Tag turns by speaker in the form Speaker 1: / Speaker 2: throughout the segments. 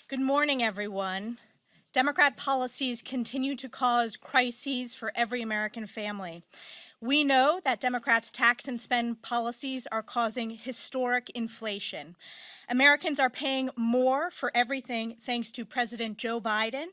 Speaker 1: Good morning, everyone. Democrat policies continue to cause crises for every American family. We know that Democrats' tax and spend policies are causing historic inflation. Americans are paying more for everything thanks to President Joe Biden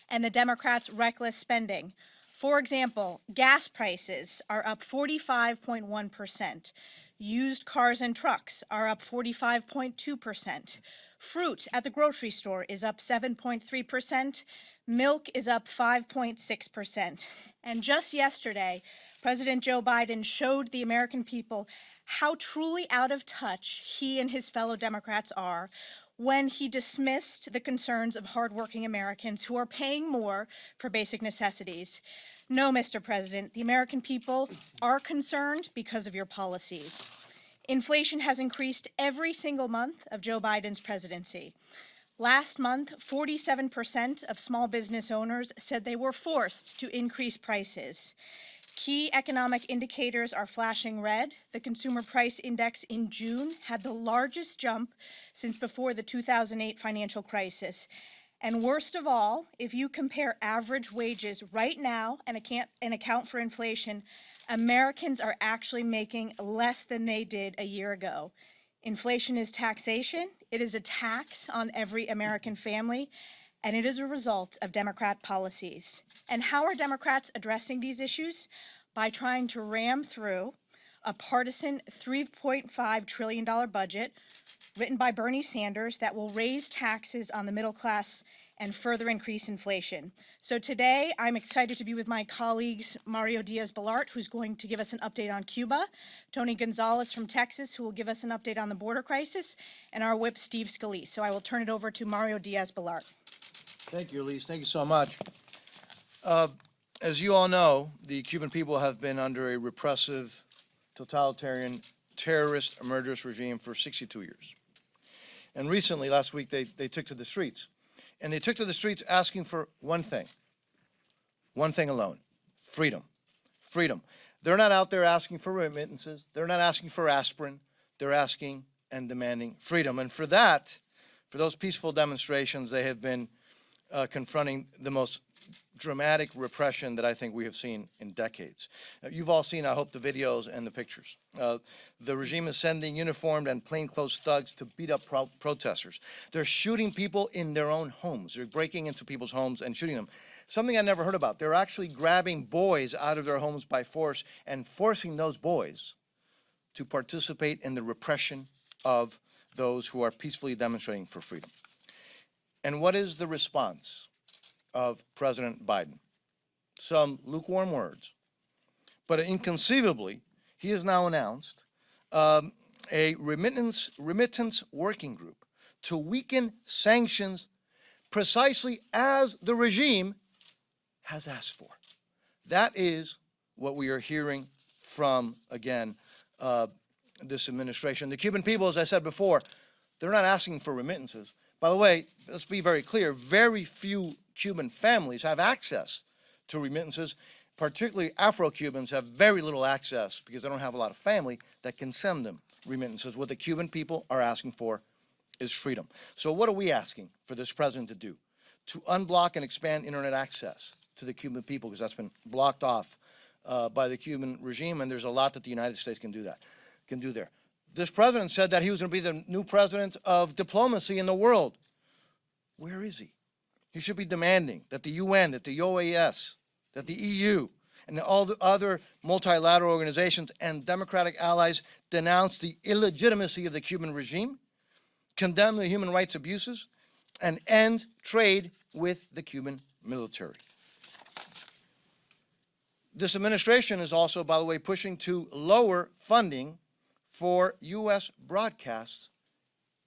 Speaker 1: and the Democrats' reckless spending. For example, gas prices are up 45.1%. Used cars and trucks are up 45.2%. Fruit at the grocery store is up 7.3%. Milk is up 5.6%. And just yesterday, President Joe Biden showed the American people how truly out of touch he and his fellow Democrats are when he dismissed the concerns of hardworking Americans who are paying more for basic necessities. No, Mr. President, the American people are concerned because of your policies. Inflation has increased every single month of Joe Biden's presidency. Last month, 47% of small business owners said they were forced to increase prices. Key economic indicators are flashing red. The Consumer Price Index in June had the largest jump since before the 2008 financial crisis. And worst of all, if you compare average wages right now and account for inflation, Americans are actually making less than they did a year ago. Inflation is taxation. It is a tax on every American family, and it is a result of Democrat policies. And how are Democrats addressing these issues? By trying to ram through a partisan $3.5 trillion budget written by Bernie Sanders that will raise taxes on the middle class and further increase inflation. So today, I'm excited to be with my colleagues, Mario Diaz-Balart, who's going to give us an update on Cuba, Tony Gonzalez from Texas, who will give us an update on the border crisis, and our whip, Steve Scalise. So I will turn it over to Mario Diaz-Balart.
Speaker 2: Thank you, Elise. Thank you so much. As you all know, the Cuban people have been under a repressive, totalitarian, terrorist, murderous regime for 62 years. And recently, last week, they took to the streets. And they took to the streets asking for one thing alone: freedom. Freedom. They're not out there asking for remittances. They're not asking for aspirin. They're asking and demanding freedom. And for that, for those peaceful demonstrations, they have been confronting the most dramatic repression that I think we have seen in decades. You've all seen, I hope, the videos and the pictures. The regime is sending uniformed and plainclothes thugs to beat up protesters. They're shooting people in their own homes. They're breaking into people's homes and shooting them. Something I never heard about. They're actually grabbing boys out of their homes by force and forcing those boys to participate in the repression of those who are peacefully demonstrating for freedom. And what is the response of President Biden? Some lukewarm words. But inconceivably, he has now announced a remittance working group to weaken sanctions precisely as the regime has asked for. That is what we are hearing from, again, this administration. The Cuban people, as I said before, they're not asking for remittances. By the way, let's be very clear, very few Cuban families have access to remittances. Particularly Afro-Cubans have very little access because they don't have a lot of family that can send them remittances. What the Cuban people are asking for is freedom. So what are we asking for this president to do? To unblock and expand internet access to the Cuban people, because that's been blocked off by the Cuban regime, and there's a lot that the United States can do there. This president said that he was going to be the new president of diplomacy in the world. Where is he? He should be demanding that the UN, that the OAS, that the EU, and all the other multilateral organizations and democratic allies denounce the illegitimacy of the Cuban regime, condemn the human rights abuses, and end trade with the Cuban military. This administration is also, by the way, pushing to lower funding for U.S. broadcasts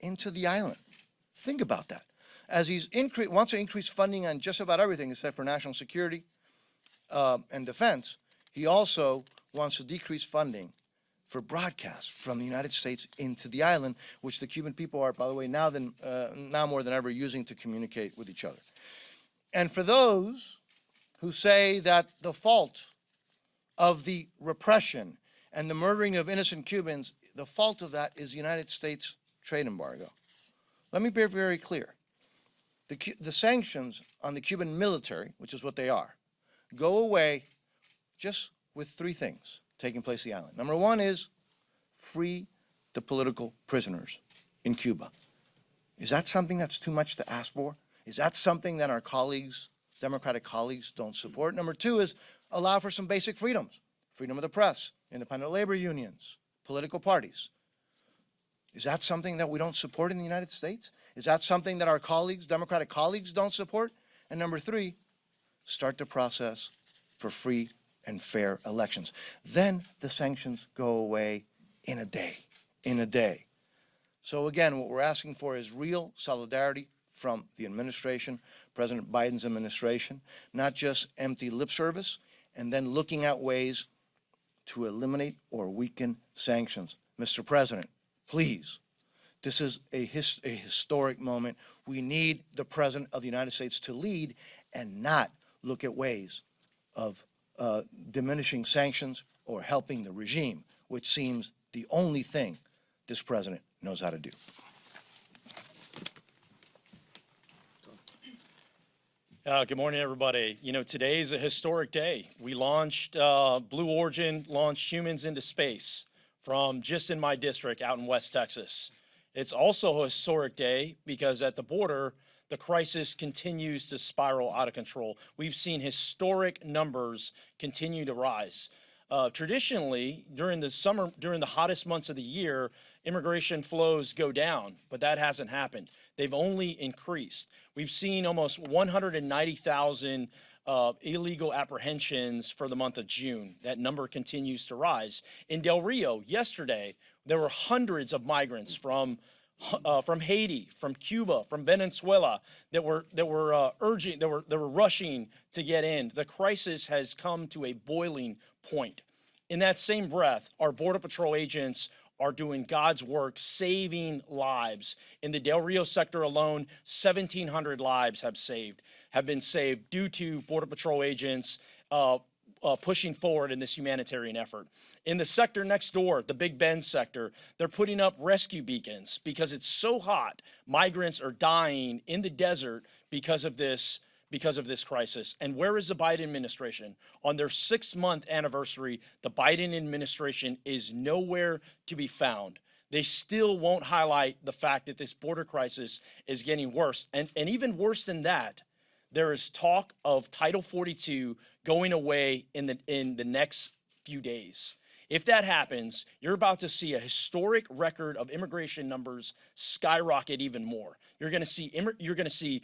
Speaker 2: into the island. Think about that. As he wants to increase funding on just about everything except for national security and defense, he also wants to decrease funding for broadcasts from the United States into the island, which the Cuban people are, by the way, now more than ever using to communicate with each other. And for those who say that the fault of the repression and the murdering of innocent Cubans, the fault of that is the United States trade embargo. Let me be very clear. The sanctions on the Cuban military, which is what they are, go away just with three things taking place on the island. Number one is free the political prisoners in Cuba. Is that something that's too much to ask for? Is that something that our colleagues, Democratic colleagues, don't support? Number two is allow for some basic freedoms. Freedom of the press, independent labor unions, political parties. Is that something that we don't support in the United States? Is that something that our colleagues, Democratic colleagues, don't support? And number three, start the process for free and fair elections. Then the sanctions go away in a day. So again, what we're asking for is real solidarity from the administration, President Biden's administration, not just empty lip service, and then looking at ways to eliminate or weaken sanctions. Mr. President, please, this is a historic moment. We need the President of the United States to lead and not look at ways of diminishing sanctions or helping the regime, which seems the only thing this president knows how to do.
Speaker 3: Good morning, everybody. You know, today is a historic day. We launched, Blue Origin launched humans into space from just in my district out in West Texas. It's also a historic day because at the border, the crisis continues to spiral out of control. We've seen historic numbers continue to rise. Traditionally, during the summer, during the hottest months of the year, immigration flows go down, but that hasn't happened. They've only increased. We've seen almost 190,000 illegal apprehensions for the month of June. That number continues to rise. In Del Rio, yesterday, there were hundreds of migrants from Haiti, from Cuba, from Venezuela that were rushing to get in. The crisis has come to a boiling point. In that same breath, our Border Patrol agents are doing God's work, saving lives. In the Del Rio sector alone, 1,700 lives have been saved due to Border Patrol agents pushing forward in this humanitarian effort. In the sector next door, the Big Bend sector, they're putting up rescue beacons because it's so hot. Migrants are dying in the desert because of this crisis. And where is the Biden administration? On their 6-month anniversary, the Biden administration is nowhere to be found. They still won't highlight the fact that this border crisis is getting worse. And even worse than that, there is talk of Title 42 going away in the next few days. If that happens, you're about to see a historic record of immigration numbers skyrocket even more. You're going to see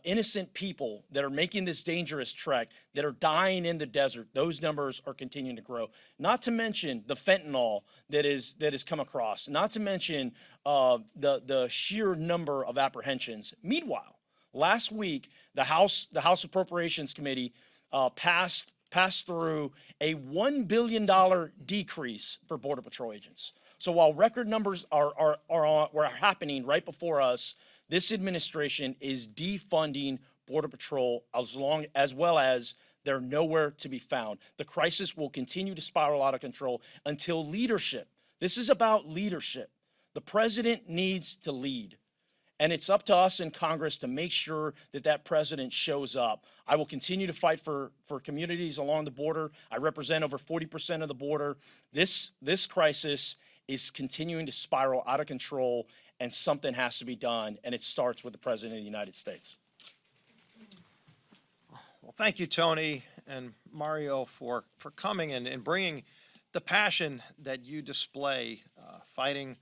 Speaker 3: innocent people that are making this dangerous trek that are dying in the desert. Those numbers are continuing to grow. Not to mention the fentanyl that is come across. Not to mention the sheer number of apprehensions. Meanwhile, last week the House Appropriations Committee passed through a $1 billion decrease for Border Patrol agents. So while record numbers are happening right before us, this administration is defunding Border Patrol as well as they're nowhere to be found. The crisis will continue to spiral out of control until leadership. This is about leadership. The president needs to lead. And it's up to us in Congress to make sure that that president shows up. I will continue to fight for communities along the border. I represent over 40% of the border. This crisis is continuing to spiral out of control, and something has to be done, and it starts with the President of the United States.
Speaker 4: Well, thank you, Tony and Mario, for coming and bringing the passion that you display, fighting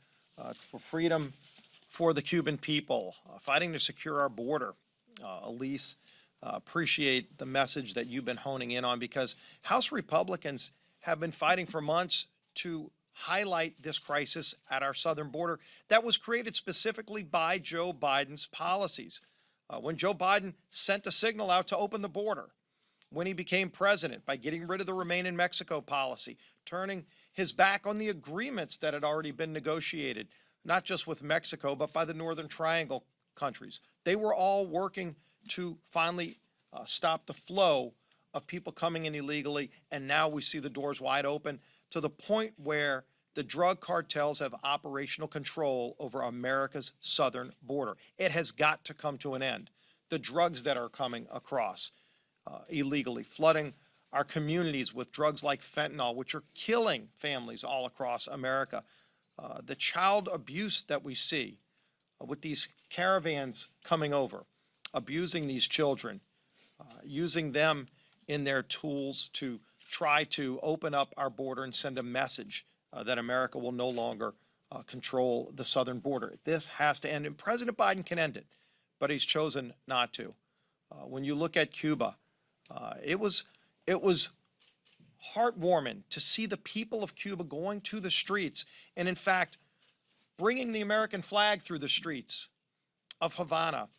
Speaker 4: for freedom for the Cuban people, fighting to secure our border. Elise, appreciate the message that you've been honing in on, because House Republicans have been fighting for months to highlight this crisis at our southern border that was created specifically by Joe Biden's policies. When Joe Biden sent a signal out to open the border, when he became president, by getting rid of the Remain in Mexico policy, turning his back on the agreements that had already been negotiated, not just with Mexico, but by the Northern Triangle countries. They were all working to finally stop the flow of people coming in illegally, and now we see the doors wide open to the point where The drug cartels have operational control over America's southern border. It has got to come to an end. The drugs that are coming across illegally, flooding our communities with drugs like fentanyl, which are killing families all across America. The child abuse that we see with these caravans coming over, abusing these children, using them in their tools to try to open up our border and send a message that America will no longer control the southern border. This has to end, and President Biden can end it, but he's chosen not to. When you look at Cuba, it was heartwarming to see the people of Cuba going to the streets and, in fact, bringing the American flag through the streets of Havana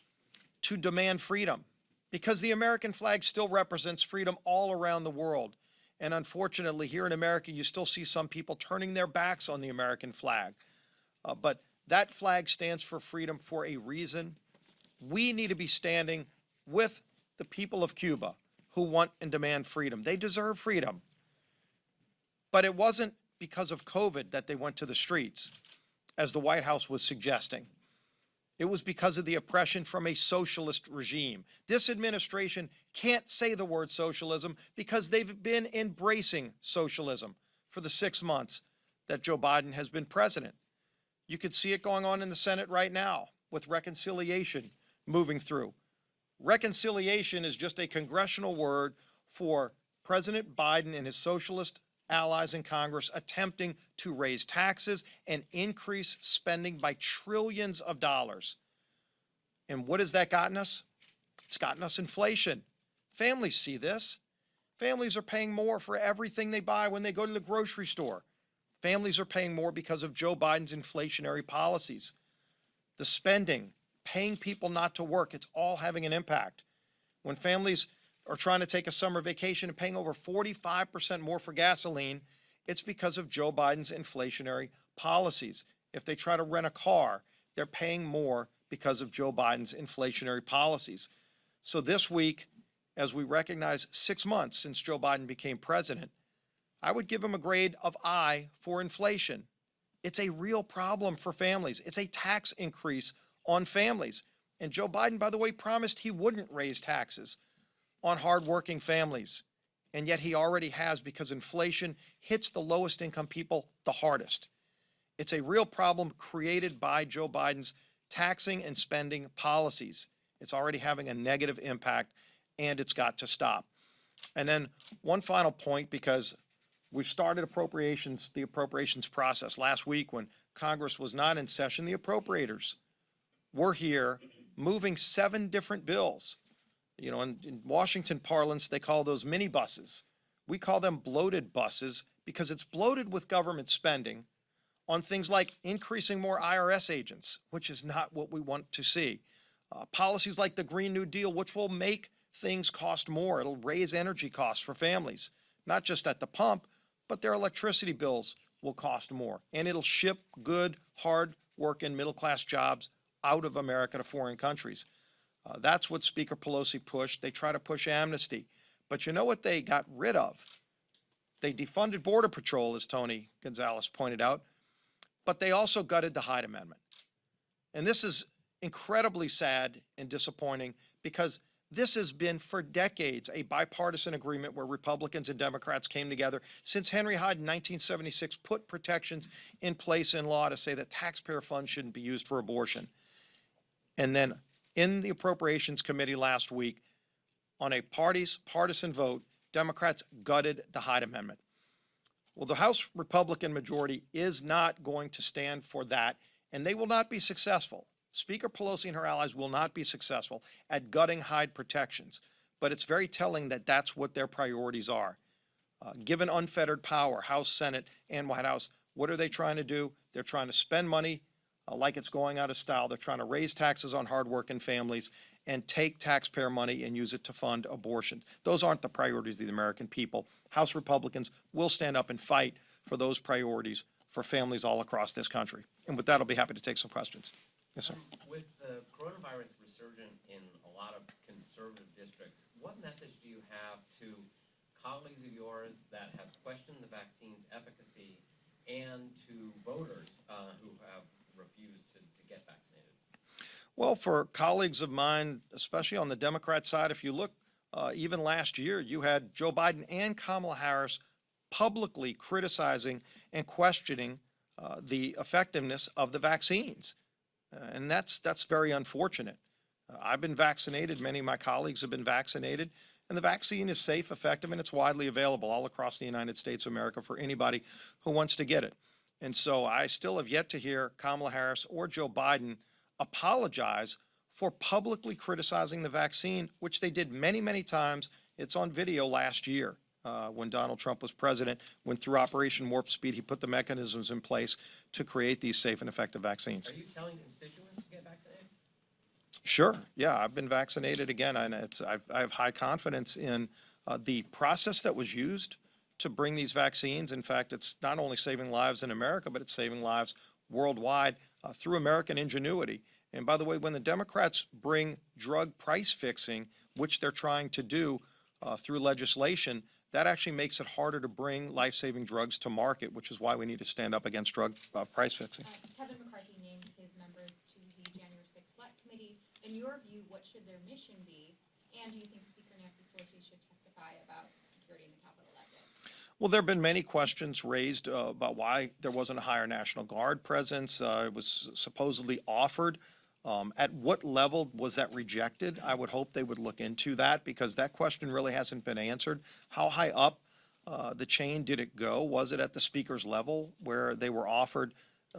Speaker 4: to demand freedom, because the American flag still represents freedom all around the world. And unfortunately, here in America, you still see some people turning their backs on the American flag. But that flag stands for freedom for a reason. We need to be standing with the people of Cuba who want and demand freedom. They deserve freedom. But it wasn't because of COVID that they went to the streets, as the White House was suggesting. It was because of the oppression from a socialist regime. This administration can't say the word socialism because they've been embracing socialism for the 6 months that Joe Biden has been president. You could see it going on in the Senate right now with reconciliation moving through. Reconciliation is just a congressional word for President Biden and his socialist allies in Congress attempting to raise taxes and increase spending by trillions of dollars. And what has that gotten us? It's gotten us inflation. Families see this. Families are paying more for everything they buy when they go to the grocery store. Families are paying more because of Joe Biden's inflationary policies. The spending, paying people not to work, it's all having an impact. When families are trying to take a summer vacation and paying over 45% more for gasoline, it's because of Joe Biden's inflationary policies. If they try to rent a car, they're paying more because of Joe Biden's inflationary policies. So this week, as we recognize 6 months since Joe Biden became president, I would give him a grade of I for inflation. It's a real problem for families. It's a tax increase on families. And Joe Biden, by the way, promised he wouldn't raise taxes on hardworking families. And yet he already has, because inflation hits the lowest income people the hardest. It's a real problem created by Joe Biden's taxing and spending policies. It's already having a negative impact, and it's got to stop. And then one final point, because we've started the appropriations process. Last week, when Congress was not in session, the appropriators were here moving 7 different bills. You know, in Washington parlance, they call those mini buses. We call them bloated buses because it's bloated with government spending on things like increasing more IRS agents, which is not what we want to see. Policies like the Green New Deal, which will make things cost more. It'll raise energy costs for families, not just at the pump, but their electricity bills will cost more. And it'll ship good, hard-working, middle-class jobs out of America to foreign countries. That's what Speaker Pelosi pushed. They try to push amnesty. But you know what they got rid of? They defunded Border Patrol, as Tony Gonzalez pointed out, but they also gutted the Hyde Amendment. And this is incredibly sad and disappointing, because this has been for decades a bipartisan agreement where Republicans and Democrats came together since Henry Hyde in 1976 put protections in place in law to say that taxpayer funds shouldn't be used for abortion. And then in the Appropriations Committee last week, on a partisan vote, Democrats gutted the Hyde Amendment. Well, the House Republican majority is not going to stand for that, and they will not be successful. Speaker Pelosi and her allies will not be successful at gutting Hyde protections, but it's very telling that that's what their priorities are. Given unfettered power, House, Senate, and White House, what are they trying to do? They're trying to spend money like it's going out of style. They're trying to raise taxes on hardworking families and take taxpayer money and use it to fund abortions. Those aren't the priorities of the American people. House Republicans will stand up and fight for those priorities for families all across this country. And with that, I'll be happy to take some questions. Yes, sir.
Speaker 5: With the coronavirus resurgent in a lot of conservative districts, what message do you have to colleagues of yours that have questioned the vaccine's efficacy and to voters who have refused to get vaccinated?
Speaker 4: Well, for colleagues of mine, especially on the Democrat side, if you look, even last year, you had Joe Biden and Kamala Harris publicly criticizing and questioning the effectiveness of the vaccines. And that's very unfortunate. I've been vaccinated. Many of my colleagues have been vaccinated. And the vaccine is safe, effective, and it's widely available all across the United States of America for anybody who wants to get it. And so I still have yet to hear Kamala Harris or Joe Biden apologize for publicly criticizing the vaccine, which they did many, many times. It's on video last year when Donald Trump was president, when through Operation Warp Speed, he put the mechanisms in place to create these safe and effective vaccines.
Speaker 5: Are you telling constituents to get vaccinated?
Speaker 4: Sure. Yeah, I've been vaccinated again, and I have high confidence in the process that was used to bring these vaccines. In fact, it's not only saving lives in America, but it's saving lives worldwide through American ingenuity. And by the way, when the Democrats bring drug price fixing, which they're trying to do through legislation, that actually makes it harder to bring life-saving drugs to market, which is why we need to stand up against drug price fixing.
Speaker 6: Kevin McCarthy named his members to the January 6th Select Committee. In your view, what should their mission be? And do you think Speaker Nancy Pelosi should testify about security in the Capitol that day?
Speaker 4: Well, there have been many questions raised about why there wasn't a higher National Guard presence. It was supposedly offered. At what level was that rejected? I would hope they would look into that, because that question really hasn't been answered. How high up the chain did it go? Was it at the Speaker's level where they were offered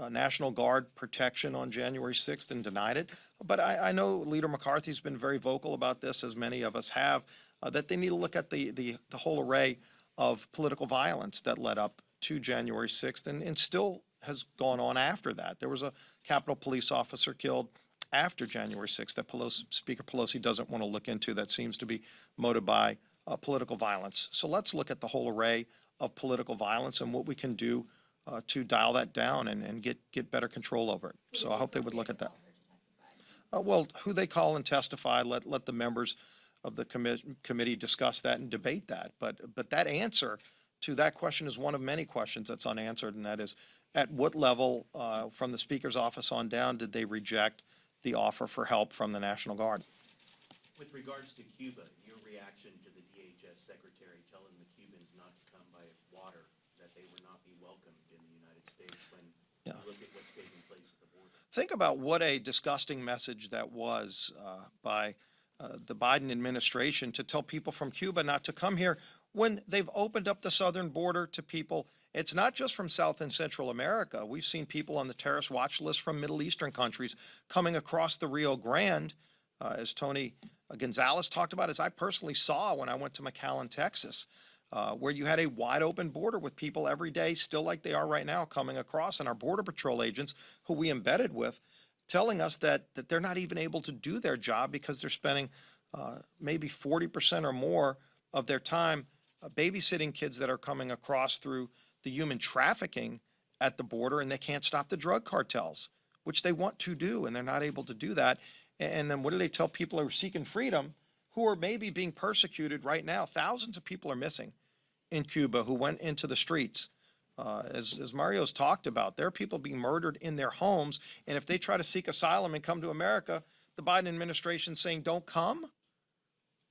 Speaker 4: National Guard protection on January 6th and denied it? But I know Leader McCarthy's been very vocal about this, as many of us have, that they need to look at the whole array of political violence that led up to January 6th and still has gone on after that. There was a Capitol Police officer killed after January 6th that Speaker Pelosi doesn't want to look into, that seems to be motivated by political violence. So let's look at the whole array of political violence and what we can do to dial that down and get better control over it. So I hope they would look at that. Well, who they call and testify, let the members of the committee discuss that and debate that. But that answer to that question is one of many questions that's unanswered, and that is, at what level from the Speaker's office on down did they reject the offer for help from the National Guard?
Speaker 7: With regards to Cuba, your reaction to the DHS secretary telling the Cubans not to come by water, that they would not be welcomed in the United States when you look at what's taking place at the border?
Speaker 4: Think about what a disgusting message that was by the Biden administration to tell people from Cuba not to come here when they've opened up the southern border to people. It's not just from South and Central America. We've seen people on the terrorist watch list from Middle Eastern countries coming across the Rio Grande, as Tony Gonzalez talked about, as I personally saw when I went to McAllen, Texas, where you had a wide open border with people every day, still like they are right now, coming across, and our Border Patrol agents, who we embedded with, telling us that they're not even able to do their job because they're spending maybe 40% or more of their time babysitting kids that are coming across through the human trafficking at the border, and they can't stop the drug cartels, which they want to do, and they're not able to do that. And then what do they tell people who are seeking freedom, who are maybe being persecuted right now? Thousands of people are missing in Cuba who went into the streets. As Mario's talked about, there are people being murdered in their homes, and if they try to seek asylum and come to America, the Biden administration saying, don't come?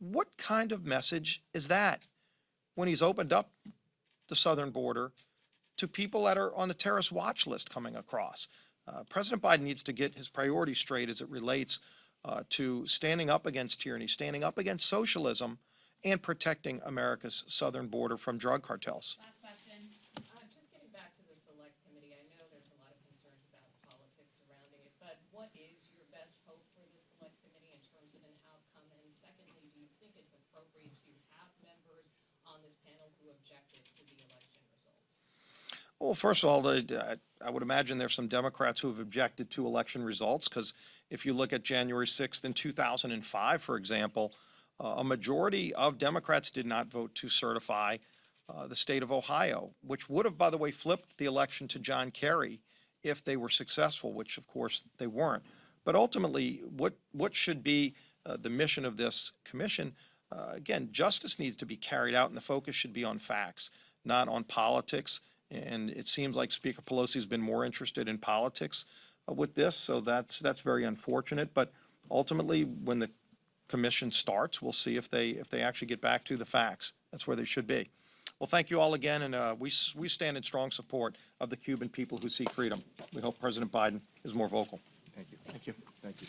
Speaker 4: What kind of message is that when he's opened up the southern border to people that are on the terrorist watch list coming across? President Biden needs to get his priorities straight as it relates to standing up against tyranny, standing up against socialism, and protecting America's southern border from drug cartels.
Speaker 6: Last question.
Speaker 8: Just getting back to the Select Committee, I know there's a lot of concerns about politics surrounding it, but what is your best hope for the Select Committee in terms of an outcome? And secondly, do you think it's appropriate to have members on this panel who objected to the election results?
Speaker 4: Well, first of all, I would imagine there's some Democrats who have objected to election results, because if you look at January 6th in 2005, for example, a majority of Democrats did not vote to certify the state of Ohio, which would have, by the way, flipped the election to John Kerry if they were successful, which of course they weren't. But ultimately, what should be the mission of this commission? Again, justice needs to be carried out, and the focus should be on facts, not on politics And it seems like Speaker Pelosi's been more interested in politics with this, so that's very unfortunate. But ultimately, when the commission starts, we'll see if they actually get back to the facts. That's where they should be. Well, thank you all again, and we stand in strong support of the Cuban people who seek freedom. We hope President Biden is more vocal.
Speaker 2: Thank you. Thank you. Thank you.